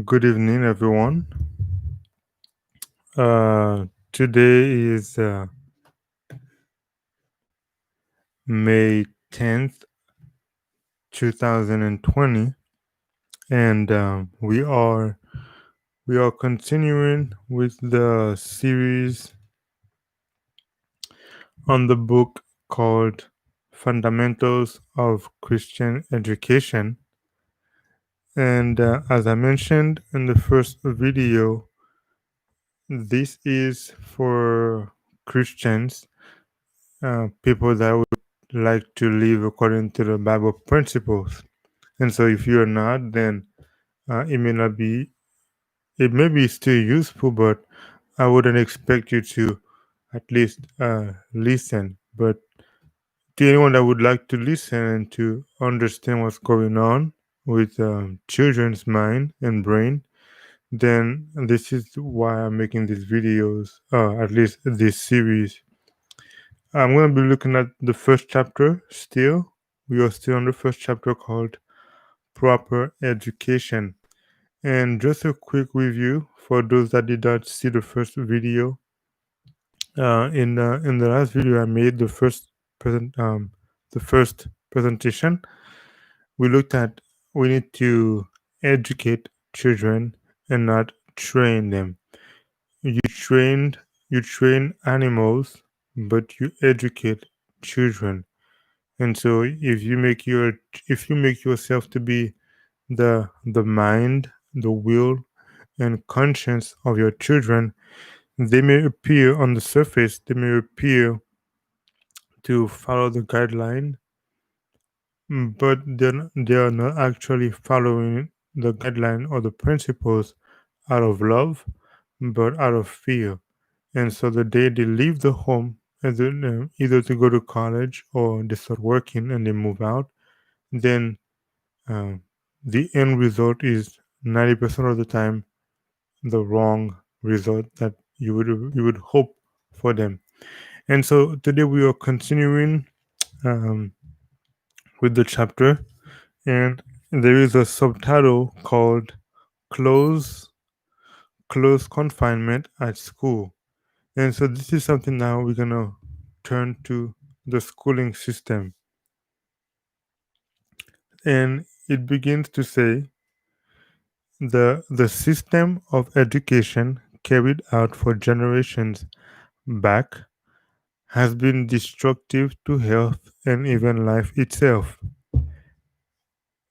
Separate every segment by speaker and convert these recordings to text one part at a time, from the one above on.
Speaker 1: Good evening, everyone. Today is May 10th, 2020, and we are continuing with the series on the book called Fundamentals of Christian Education. And as I mentioned in the first video, this is for Christians, people that would like to live according to the Bible principles. And so, if you're not, then it may not be. It may be still useful, but I wouldn't expect you to at least listen. But to anyone that would like to listen and to understand what's going on with children's mind and brain, then this is why I'm making these videos, at least this series. I'm going to be looking at the first chapter still. We are still on the first chapter called Proper Education. And just a quick review for those that did not see the first video. In the last video, I made the first presentation. We looked at we need to educate children and not train them. You trained you train animals, but you educate children. And so if you make yourself to be the mind, the will, and conscience of your children, they may appear on the surface, they may appear to follow the guideline, but they are not actually following the guideline or the principles out of love, but out of fear. And so the day they leave the home, either to go to college or they start working and they move out, then uh, the end result is 90% of the time the wrong result that you would hope for them. And so today we are continuing um, with the chapter, and there is a subtitle called "Close Close Confinement at School." And so this is something now we're gonna turn to the schooling system, and it begins to say the system of education carried out for generations back has been destructive to health and even life itself.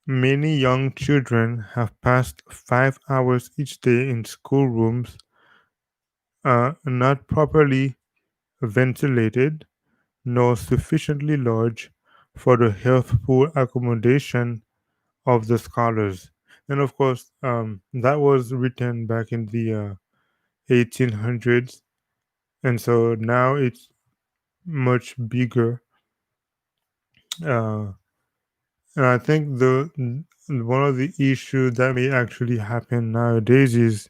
Speaker 1: Many young children have passed 5 hours each day in schoolrooms not properly ventilated nor sufficiently large for the healthful accommodation of the scholars. And of course, that was written back in the 1800s, and so now it's much bigger. Uh, And I think the one of the issues that may actually happen nowadays is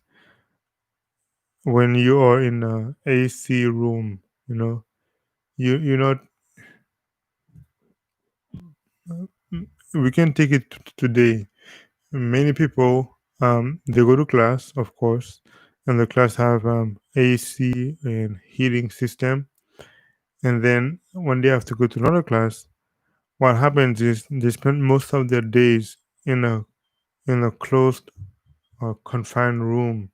Speaker 1: when you are in a AC room, you're not. We can take it today. Many people they go to class, of course, and the class have AC and heating system, and then when they have to go to another class, what happens is they spend most of their days in a closed or confined room,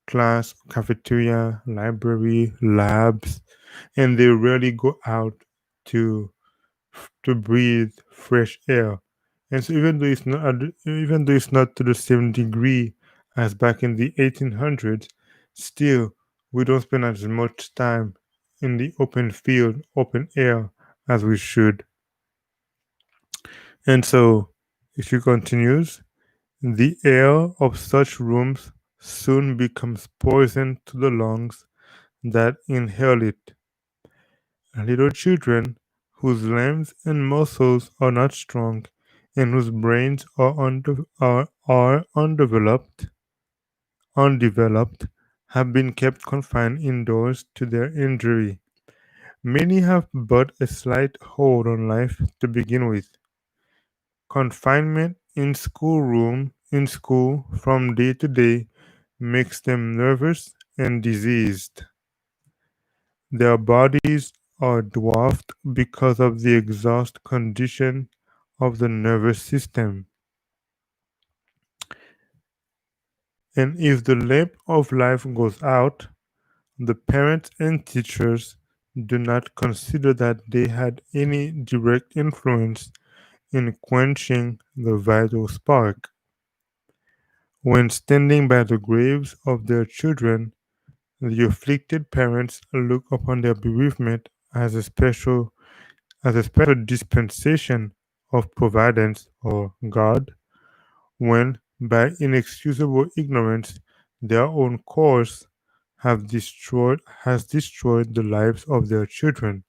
Speaker 1: class, cafeteria, library, labs, and they rarely go out to to breathe fresh air. And so even though it's not to the same degree as back in the 1800s, still we don't spend as much time in the open field, open air as we should. And so, if she continues, the air of such rooms soon becomes poison to the lungs that inhale it. Little children whose limbs and muscles are not strong and whose brains are undeveloped have been kept confined indoors to their injury. Many have but a slight hold on life to begin with. Confinement in schoolroom in school from day to day makes them nervous and diseased. Their bodies are dwarfed because of the exhaust condition of the nervous system. And if the lamp of life goes out, the parents and teachers do not consider that they had any direct influence in quenching the vital spark. When standing by the graves of their children, the afflicted parents look upon their bereavement as a special dispensation of providence or God, when by inexcusable ignorance their own course has destroyed the lives of their children.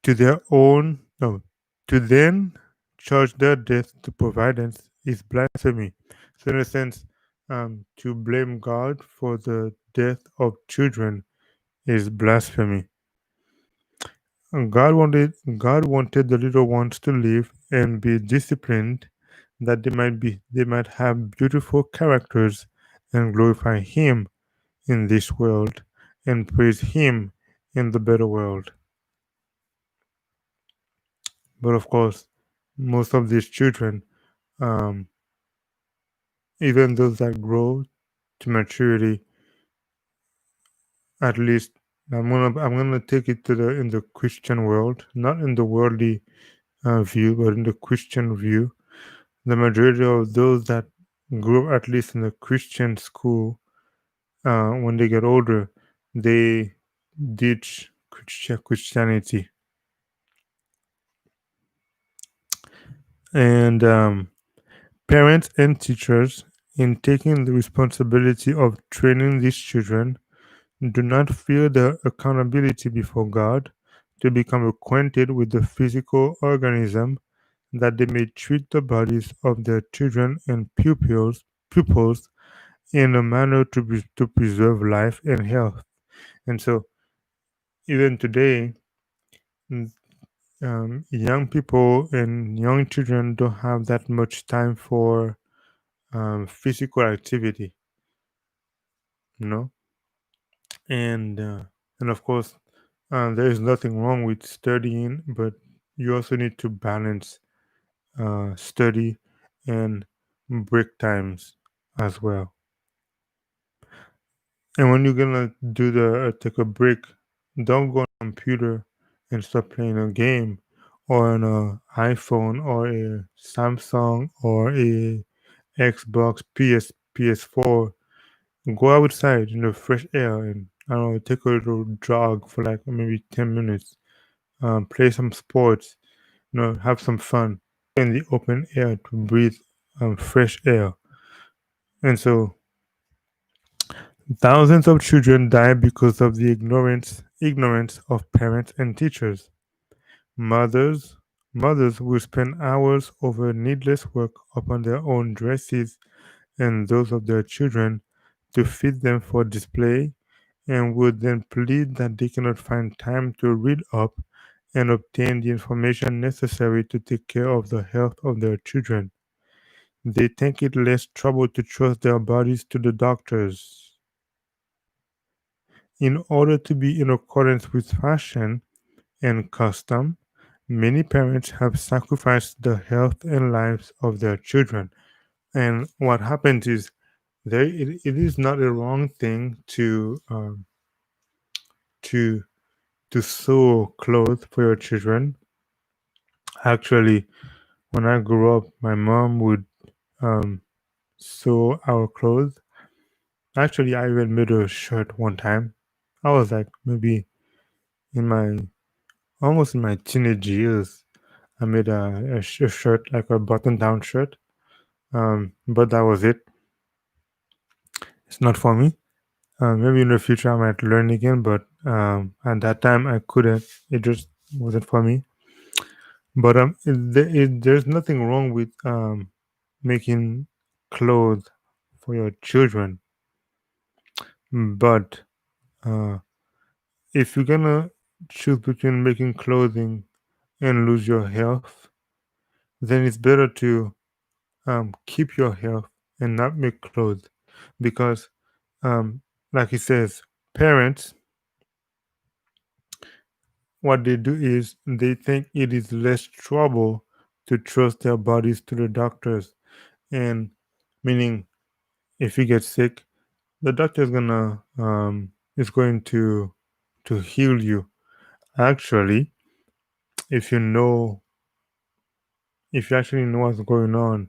Speaker 1: To their own no to then charge their death to providence is blasphemy. So in a sense, to blame God for the death of children is blasphemy. And God wanted the little ones to live and be disciplined, that they might have beautiful characters and glorify Him in this world and praise Him in the better world. But of course, most of these children, um, even those that grow to maturity, at least I'm gonna take it to the in the Christian world, not in the worldly view, but in the Christian view. The majority of those that grew up at least in the Christian school, when they get older, they ditch Christianity, and parents and teachers, in taking the responsibility of training these children, do not feel their accountability before God to become acquainted with the physical organism, that they may treat the bodies of their children and pupils in a manner to preserve life and health. And so, even today, mm, young people and young children don't have that much time for physical activity, you know, and uh, and of course, there is nothing wrong with studying, but you also need to balance study and break times as well. And when you're gonna do the take a break, don't go on a computer and start playing a game or on a iPhone or a Samsung or a Xbox, PS4. Go outside in the fresh air and I don't know, take a little jog for like maybe 10 minutes. Play some sports. Have some fun in the open air to breathe fresh air. And so thousands of children die because of the ignorance of parents and teachers. Mothers mothers will spend hours over needless work upon their own dresses and those of their children to fit them for display, and would then plead that they cannot find time to read up and obtain the information necessary to take care of the health of their children. They think it less trouble to trust their bodies to the doctors. In order to be in accordance with fashion and custom, many parents have sacrificed the health and lives of their children. And what happens is it is not a wrong thing to to sew clothes for your children. Actually, when I grew up, my mom would um, sew our clothes. Actually, I even made a shirt one time. I was like maybe in my almost in my teenage years. I made a shirt, like a button-down shirt. But that was it. It's not for me. Maybe in the future I might learn again, but at that time I couldn't. It just wasn't for me. But there's nothing wrong with making clothes for your children. But uh, if you're gonna choose between making clothing and lose your health, then it's better to keep your health and not make clothes because, um, like he says, parents, what they do is they think it is less trouble to trust their bodies to the doctors, and meaning if you get sick, the doctor is going to heal you. Actually, if you know if you actually know what's going on,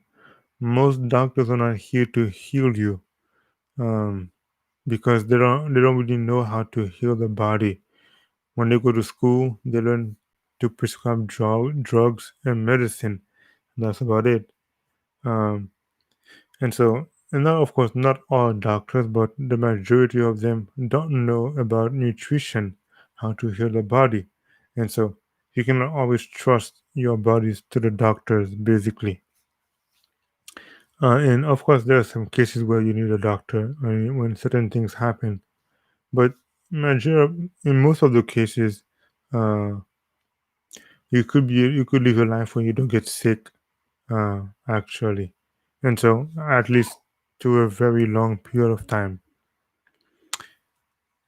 Speaker 1: most doctors are not here to heal you, um, because they don't really know how to heal the body. When they go to school, they learn to prescribe drugs and medicine. That's about it. Um, and so, and now, of course, not all doctors, but the majority of them don't know about nutrition, how to heal the body. And so, you cannot always trust your bodies to the doctors, basically. And of course, there are some cases where you need a doctor when certain things happen. But in most of the cases, uh, you could live a life where you don't get sick, actually, and so at least to a very long period of time.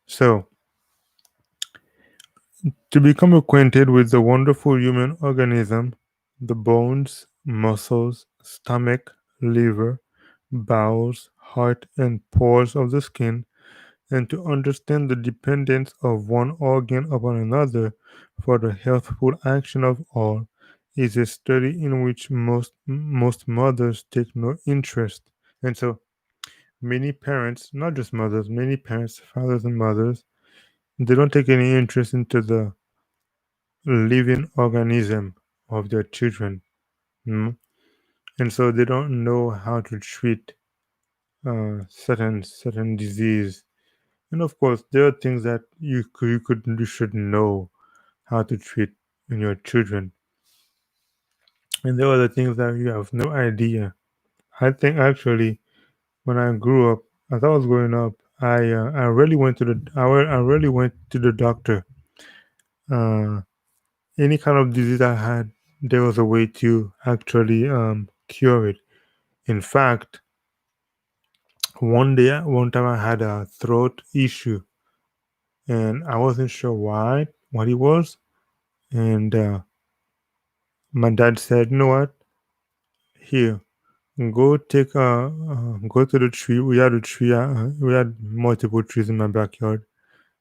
Speaker 1: So to become acquainted with the wonderful human organism, the bones, muscles, stomach, liver, bowels, heart, and pores of the skin, and to understand the dependence of one organ upon another for the healthful action of all, is a study in which most mothers take no interest. And so many parents, not just mothers, many parents, fathers and mothers, they don't take any interest into the living organism of their children. mm. And so they don't know how to treat certain disease. And of course, there are things that you should know how to treat in your children, and there are other things that you have no idea. I think actually, when I grew up, as I was growing up, I really went to I really went to the doctor. Uh, any kind of disease I had, there was a way to actually cure it. In fact, one time I had a throat issue, and I wasn't sure what it was, and my dad said, "You know what? Here, go to the tree. We had a tree. We had multiple trees in my backyard.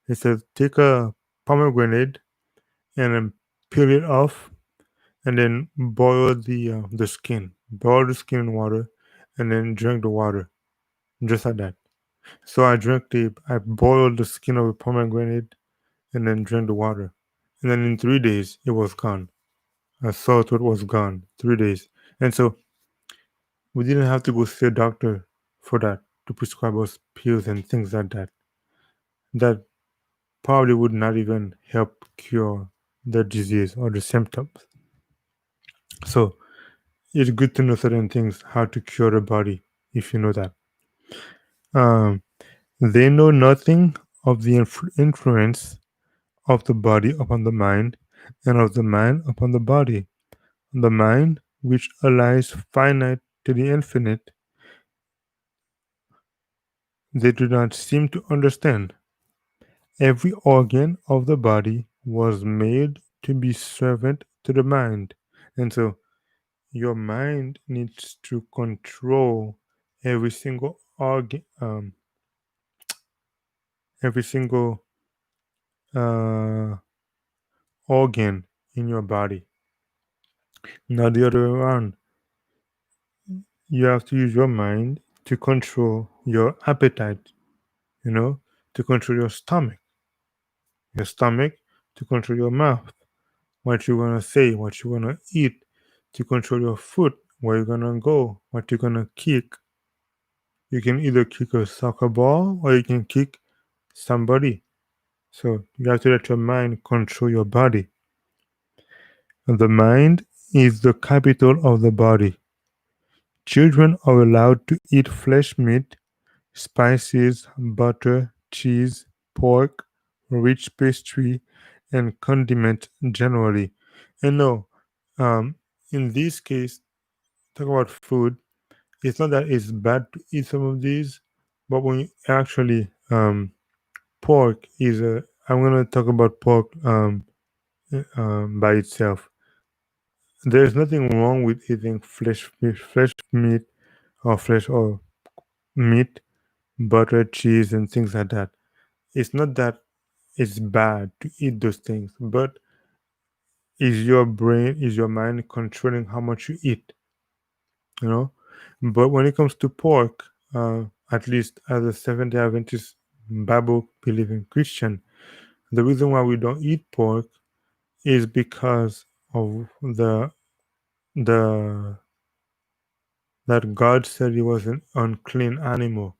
Speaker 1: He said, take a pomegranate and then peel it off, and then boil the skin. Boil the skin in water, and then drink the water, just like that." So I boiled the skin of a pomegranate and then drank the water, and then in 3 days it was gone. I saw it was gone. 3 days, and so we didn't have to go see a doctor for that to prescribe us pills and things like that. That probably would not even help cure the disease or the symptoms. So it's good to know certain things, how to cure the body if you know that. Um, they know nothing of the influence of the body upon the mind and of the mind upon the body. The mind, which allies finite to the infinite, they do not seem to understand. Every organ of the body was made to be servant to the mind. And so your mind needs to control every single every single uh, organ in your body. Not the other way around. You have to use your mind to control your appetite, to control your stomach, to control your mouth, what you're gonna say, what you're gonna eat, to control your foot, where you're gonna go, what you're gonna kick. You can either kick a soccer ball or you can kick somebody. So you have to let your mind control your body. The mind is the capital of the body. Children are allowed to eat flesh meat, spices, butter, cheese, pork, rich pastry, and condiments generally. And no, um, in this case, talk about food. It's not that it's bad to eat some of these, but when you actually pork is a. I'm gonna talk about pork by itself. There's nothing wrong with eating flesh meat or flesh or meat, butter, cheese, and things like that. It's not that it's bad to eat those things, but is your brain, is your mind controlling how much you eat? You know. But when it comes to pork, at least as a Seventh Day Adventist Bible believing Christian, the reason why we don't eat pork is because of the that God said it was an unclean animal.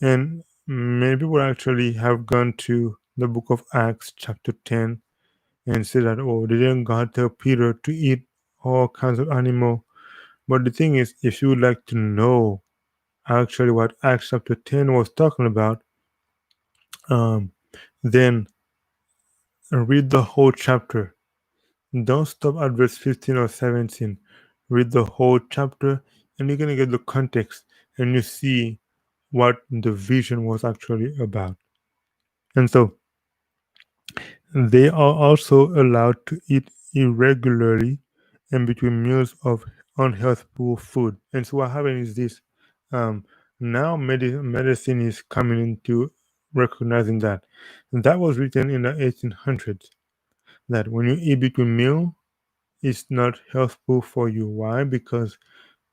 Speaker 1: And many people actually have gone to the book of Acts, chapter 10, and say that, oh, didn't God tell Peter to eat all kinds of animal? But the thing is, if you would like to know actually what Acts chapter 10 was talking about, um, then read the whole chapter. Don't stop at verse 15 or 17. Read the whole chapter, and you're going to get the context, and you see what the vision was actually about. And so they are also allowed to eat irregularly and between meals of unhealthful food. And so what happens is this: um, now medicine is coming into recognizing that. And that was written in the 1800s, that when you eat between meal, it's not healthful for you. Why? Because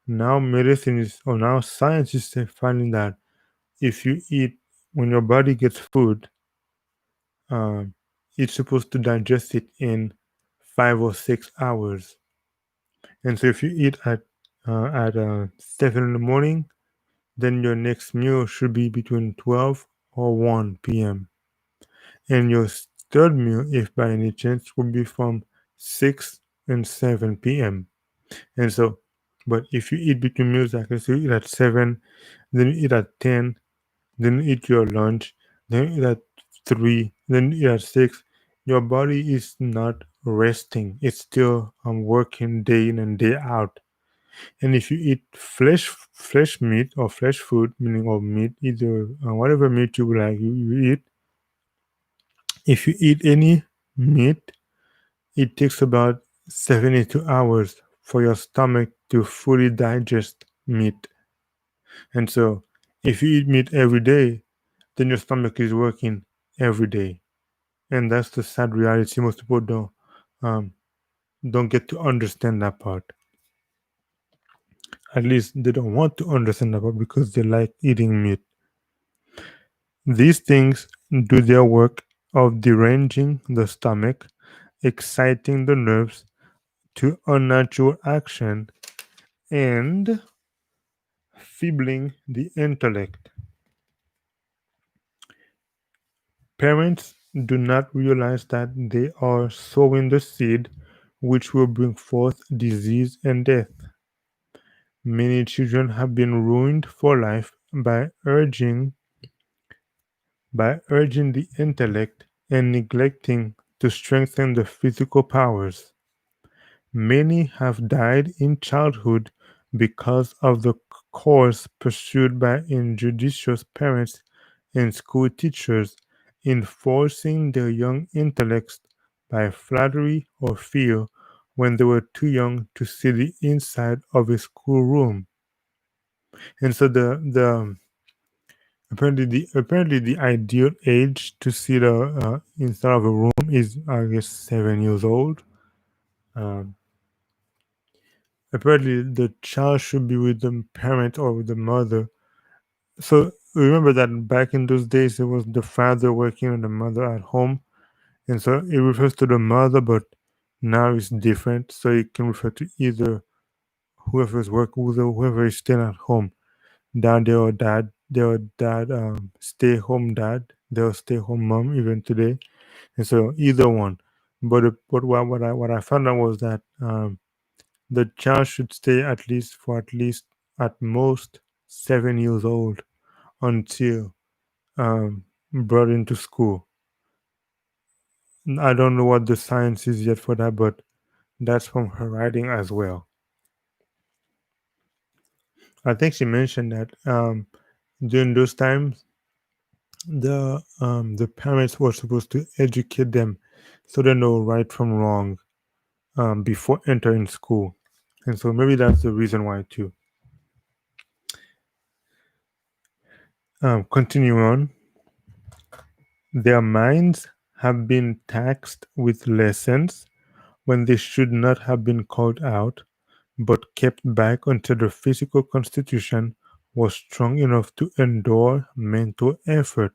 Speaker 1: now medicine is, or now science is finding that if you eat when your body gets food, um, it's supposed to digest it in 5 or 6 hours. And so if you eat at 7 in the morning, then your next meal should be between 12 or 1 p.m. And your third meal, if by any chance, will be from 6 and 7 p.m. And so, but if you eat between meals, like I said, you eat at 7, then you eat at 10, then you eat your lunch, then you eat at 3, then you eat at 6, your body is not resting. It's still working day in and day out. And if you eat flesh meat or flesh food, meaning of meat, either whatever meat you like, you eat. If you eat any meat, it takes about 72 hours for your stomach to fully digest meat. And so, if you eat meat every day, then your stomach is working every day. And that's the sad reality. Most people um, don't get to understand that part. At least they don't want to understand that part because they like eating meat. These things do their work of deranging the stomach, exciting the nerves to unnatural action, and feebling the intellect. Parents do not realize that they are sowing the seed which will bring forth disease and death. Many children have been ruined for life by urging the intellect and neglecting to strengthen the physical powers. Many have died in childhood because of the course pursued by injudicious parents and school teachers in forcing their young intellects by flattery or fear when they were too young to see the inside of a schoolroom. And so the apparently the ideal age to see the inside of a room is, I guess, 7 years old. Um, Apparently the child should be with the parent or with the mother. So remember that back in those days, it was the father working and the mother at home, and so it refers to the mother, but now it's different. So it can refer to either whoever is working, whoever is staying at home, their dad, stay home dad, their stay home mom, even today, and so either one. But what I found out was that the child should stay at least at most 7 years old until brought into school. I don't know what the science is yet for that, but that's from her writing as well. I think she mentioned that during those times, the parents were supposed to educate them so they know right from wrong before entering school, and so maybe that's the reason why too. Continue on. Their minds have been taxed with lessons when they should not have been called out, but kept back until the physical constitution was strong enough to endure mental effort.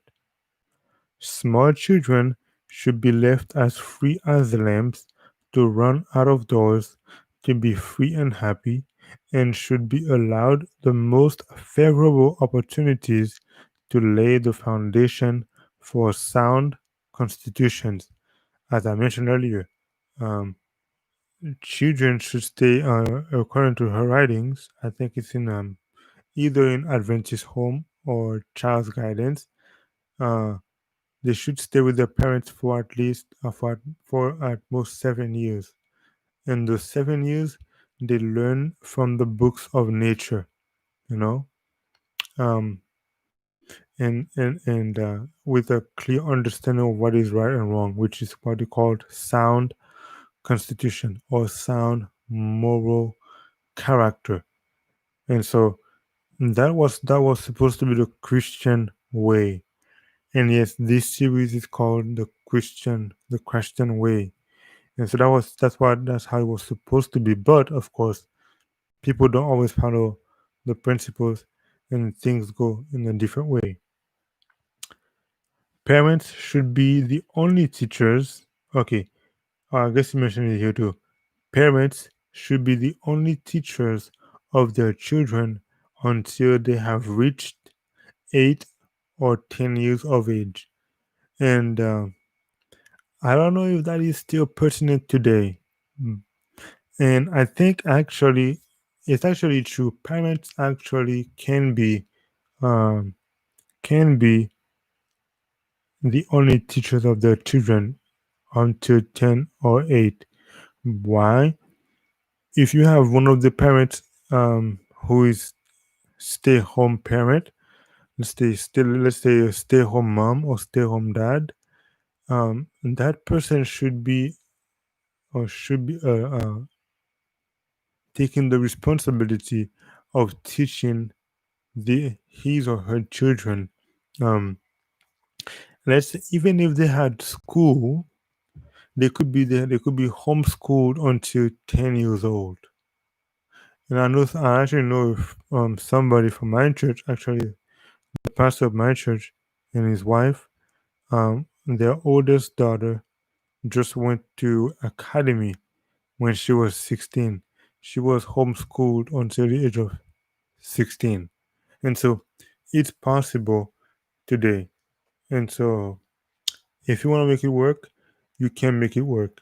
Speaker 1: Small children should be left as free as lambs to run out of doors, to be free and happy, and should be allowed the most favorable opportunities to lay the foundation for sound constitutions. As I mentioned earlier, um, children should stay, according to her writings, I think it's in either in Adventist home or child's guidance. Uh, they should stay with their parents for at least for at most 7 years. In those 7 years, they learn from the books of nature. You know, um, and with a clear understanding of what is right and wrong, which is what they called sound constitution or sound moral character. And so that was supposed to be the Christian way. And yes, this series is called the Christian way. And so that's how it was supposed to be. But of course, people don't always follow the principles and things go in a different way. Parents should be the only teachers. Okay, I guess you mentioned it here too. Parents should be the only teachers of their children until they have reached 8 or 10 years of age. And I don't know if that is still pertinent today. Mm. And I think actually, it's actually true. Parents actually um, can be the only teachers of their children until 10 or 8. Why? If you have one of the parents who is stay-home parent, let's say a stay-home mom or stay-home dad, that person should be taking the responsibility of teaching the his or her children. Um, even if they had school, they could be homeschooled until 10 years old. And I actually know if, somebody from my church, actually the pastor of my church and his wife, their oldest daughter just went to academy when she was 16. She was homeschooled until the age of 16. And so it's possible today. And so if you want to make it work, you can make it work.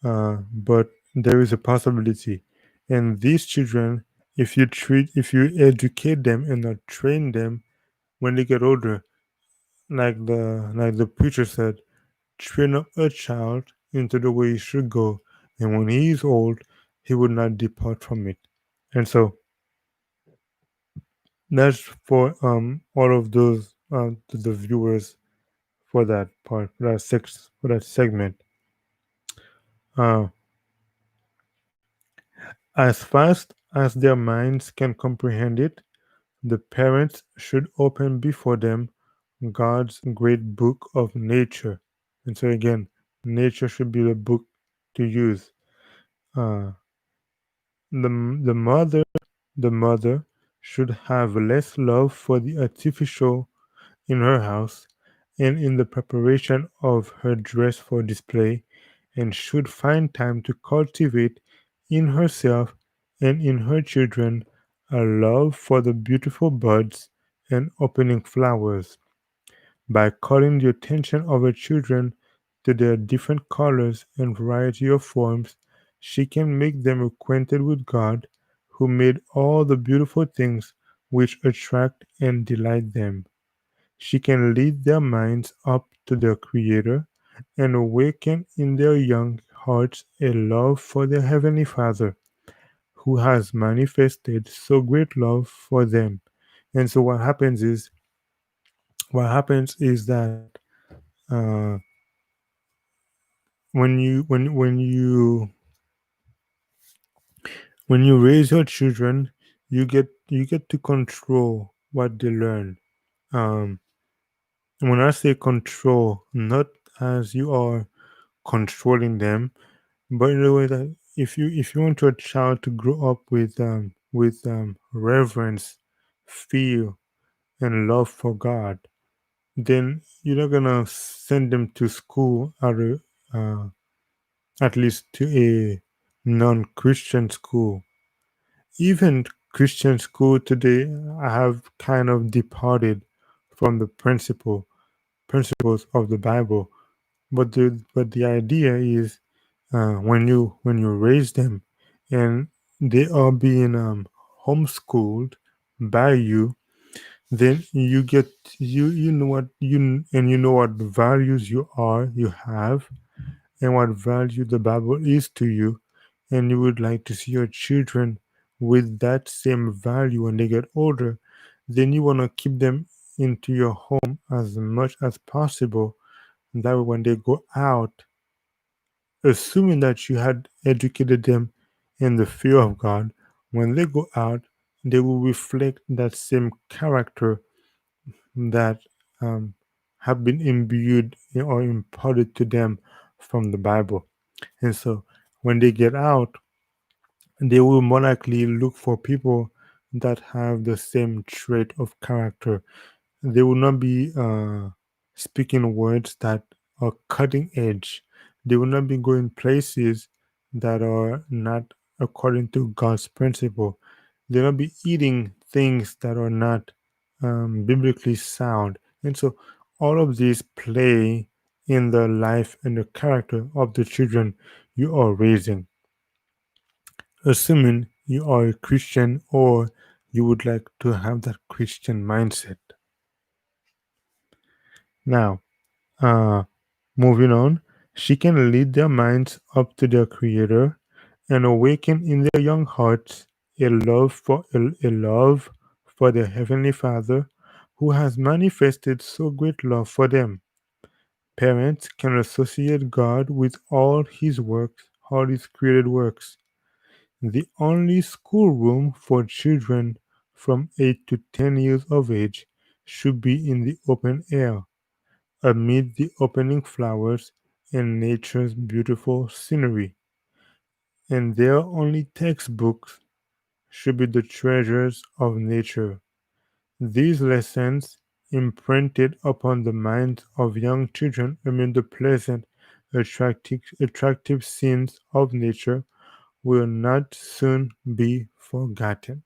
Speaker 1: But there is a possibility. And these children, if you educate them and not train them when they get older, like the preacher said, train up a child into the way he should go, and when he is old, he would not depart from it. And so that's for all of those the viewers for that part, for that segment. Uh, as fast as their minds can comprehend it, the parents should open before them God's great book of nature. And so again, nature should be the book to use. Uh, the mother the mother should have less love for the artificial in her house and in the preparation of her dress for display, and should find time to cultivate in herself and in her children a love for the beautiful buds and opening flowers. By calling the attention of her children to their different colors and variety of forms, she can make them acquainted with God, who made all the beautiful things which attract and delight them. She can lead their minds up to their Creator, and awaken in their young hearts a love for their Heavenly Father, who has manifested so great love for them. And so what happens is that uh, when you raise your children, you get to control what they learn. Um, when I say control, not as you are controlling them, but in a way that if you want your child to grow up with reverence, fear, and love for God, then you're not gonna send them to school uh, at least to a non-Christian school. Even Christian school today have kind of departed from the principles of the Bible. But the idea is when you raise them and they are being homeschooled by you, then you know what you know what values you have, and what value the Bible is to you, and you would like to see your children with that same value when they get older, then you want to keep them into your home as much as possible. That way, when they go out, assuming that you had educated them in the fear of God, when they go out, they will reflect that same character that um, have been imbued or imparted to them from the Bible. And so when they get out, they will more likely look for people that have the same trait of character. They will not be speaking words that are cutting edge. They will not be going places that are not according to God's principle. They will not be eating things that are not biblically sound. And so all of these play in the life and the character of the children you are raising, assuming you are a Christian or you would like to have that Christian mindset. Now, uh, moving on, she can lead their minds up to their Creator and awaken in their young hearts a love for their Heavenly Father, who has manifested so great love for them. Parents can associate God with all His works, all His created works. The only schoolroom for children from 8 to 10 years of age should be in the open air, amid the opening flowers and nature's beautiful scenery. And their only textbooks should be the treasures of nature. These lessons, imprinted upon the minds of young children amid the pleasant, attractive scenes of nature, will not soon be forgotten.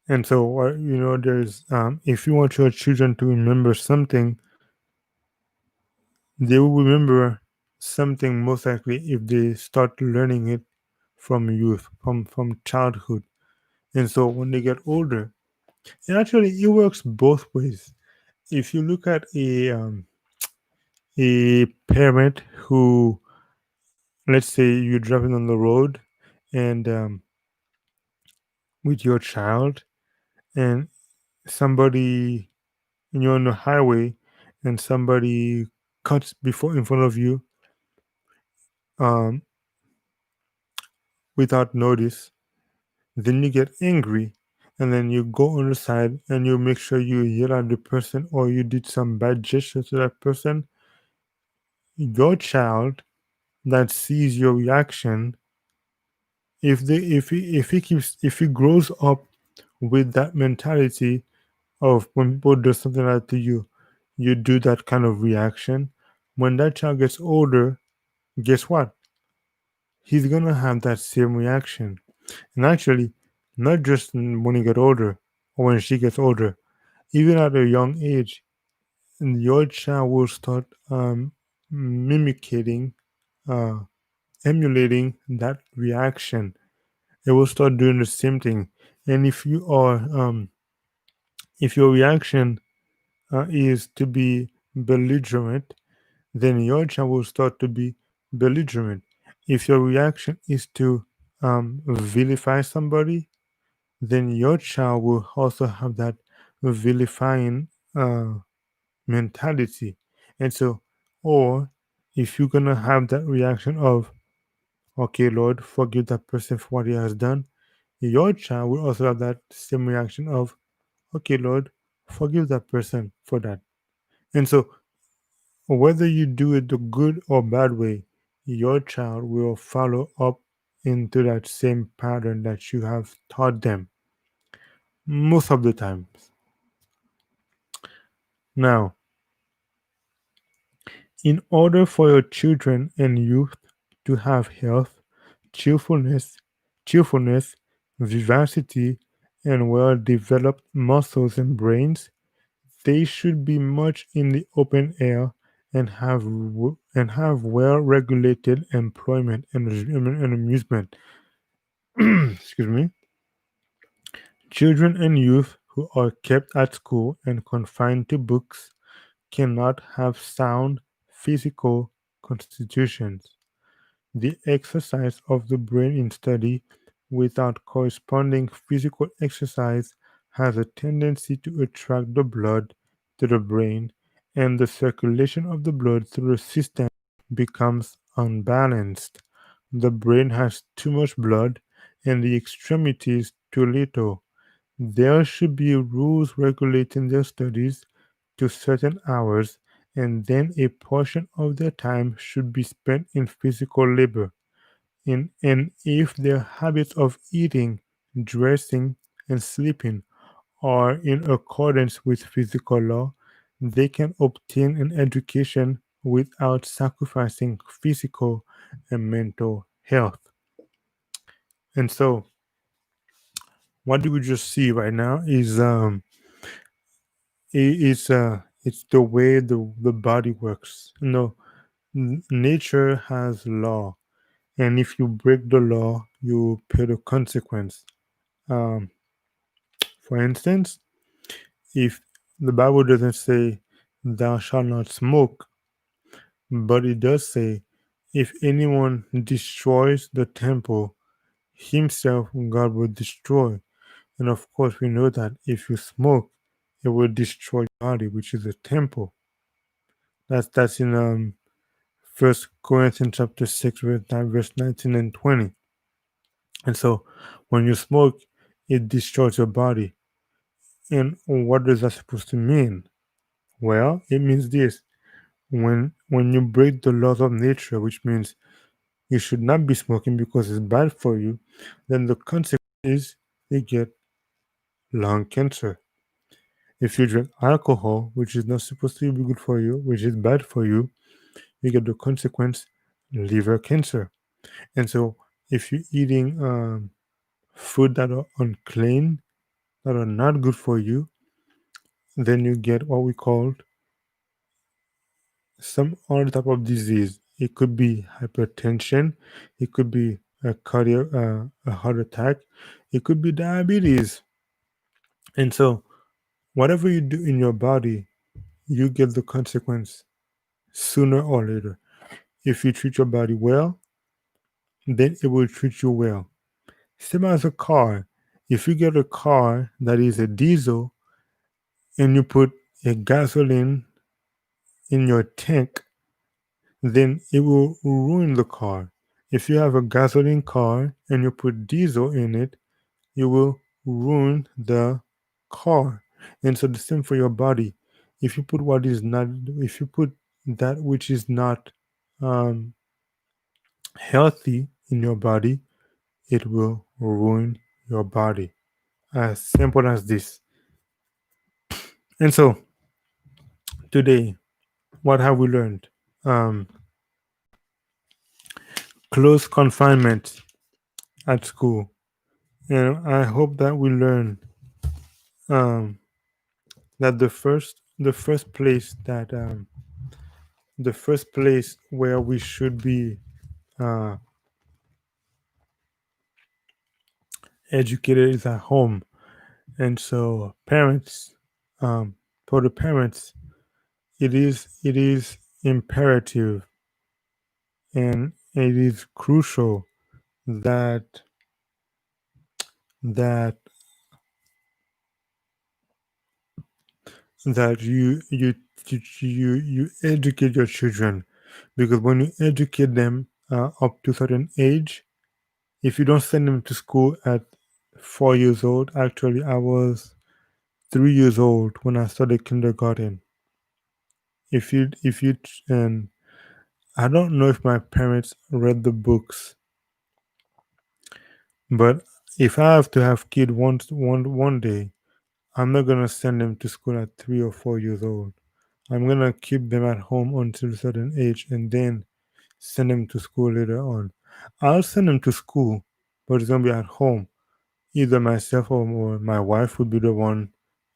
Speaker 1: And so, there's if you want your children to remember something, they will remember something most likely if they start learning it from youth, from childhood. And so, when they get older, and actually, it works both ways. If you look at a parent who, let's say, you're driving on the road and with your child, and somebody and you're on the highway and somebody cuts before in front of you um, without notice, then you get angry and then you go on the side and you make sure you yell at the person or you did some bad gesture to that person. Your child that sees your reaction, if he grows up with that mentality of when people do something like that to you, you do that kind of reaction. When that child gets older, guess what? He's gonna have that same reaction. And actually, not just when you get older or when she gets older, even at a young age, your child will start mimicking, uh, emulating that reaction. It will start doing the same thing. And if your reaction is to be belligerent, then your child will start to be belligerent. If your reaction is to vilify somebody, then your child will also have that vilifying uh, mentality. And so, or if you're gonna have that reaction of, okay, Lord, forgive that person for what he has done, your child will also have that same reaction of, okay, Lord, forgive that person for that. And so, whether you do it the good or bad way, your child will follow up into that same pattern that you have taught them most of the time. Now, in order for your children and youth to have health, cheerfulness, cheerfulness, vivacity, and well developed muscles and brains, they should be much in the open air and have well regulated employment and amusement. Excuse me. Children and youth who are kept at school and confined to books cannot have sound physical constitutions. The exercise of the brain in study without corresponding physical exercise has a tendency to attract the blood to the brain, and the circulation of the blood through the system becomes unbalanced. The brain has too much blood and the extremities too little. There should be rules regulating their studies to certain hours, and then a portion of their time should be spent in physical labor. And if their habits of eating, dressing, and sleeping are in accordance with physical law, they can obtain an education without sacrificing physical and mental health. And so, what do we just see right now is it's the way the body works. Nature has law, and if you break the law, you pay the consequence. Um, for instance, if the Bible doesn't say thou shalt not smoke, but it does say if anyone destroys the temple, himself God will destroy. And of course, we know that if you smoke, it will destroy your body, which is a temple. That's in First Corinthians chapter 6, verse 19 and 20. And so when you smoke, it destroys your body. And what is that supposed to mean? Well, it means this. When you break the laws of nature, which means you should not be smoking because it's bad for you, then the consequence is you get lung cancer. If you drink alcohol, which is not supposed to be good for you, which is bad for you get the consequence liver cancer. And so if you're eating food that are unclean, that are not good for you, then you get what we call some other type of disease. It could be hypertension, it could be a heart attack, it could be diabetes. And so, whatever you do in your body, you get the consequence sooner or later. If you treat your body well, then it will treat you well. Same as a car. If you get a car that is a diesel and you put a gasoline in your tank, then it will ruin the car. If you have a gasoline car and you put diesel in it, you will ruin the car. And so the same for your body. If you put what is not, if you put that which is not um, healthy in your body, it will ruin your body. As simple as this. And so today, what have we learned? Um, Close confinement at school. And I hope that we learn um, that the first place where we should be uh, educated is at home. And so parents, for the parents, it is imperative and it is crucial that that that you educate your children, because when you educate them up to a certain age, if you don't send them to school at 4 years old. Actually, I was 3 years old when I started kindergarten. If you and I don't know if my parents read the books, but if I have to have kid one day, I'm not gonna send them to school at 3 or 4 years old. I'm gonna keep them at home until a certain age and then send them to school later on. I'll send them to school, but it's gonna be at home. Either myself or my wife would be the one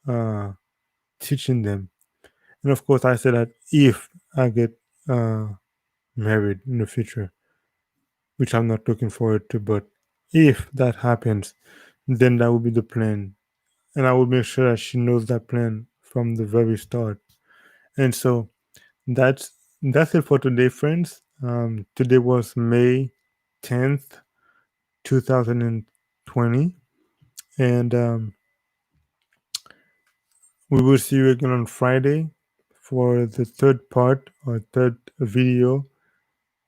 Speaker 1: uh, teaching them. And of course, I said that if I get uh, married in the future, which I'm not looking forward to, but if that happens, then that would be the plan. And I would make sure that she knows that plan from the very start. And so that's that's it for today, friends. Today was May 10th, 2020, and we will see you again on Friday for the third part or third video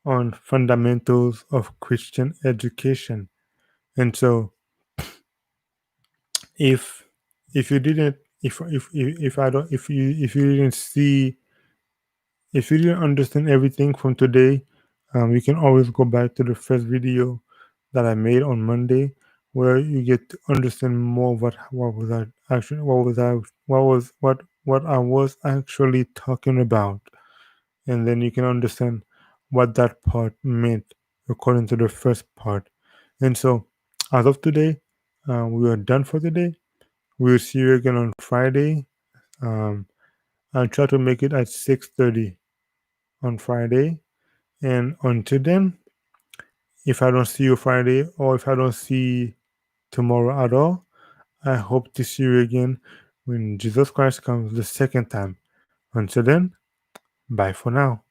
Speaker 1: on fundamentals of Christian education. And so, if if you didn't, if I don't, if you didn't see, if you didn't understand everything from today, you can always go back to the first video that I made on Monday, where you get to understand more what was I actually what I was actually talking about, and then you can understand what that part meant according to the first part. And so, as of today, we are done for today. We'll see you again on Friday. Um, I'll try to make it at 6:30 on Friday. And until then, if I don't see you Friday or if I don't see tomorrow at all, I hope to see you again when Jesus Christ comes the second time. Until then, bye for now.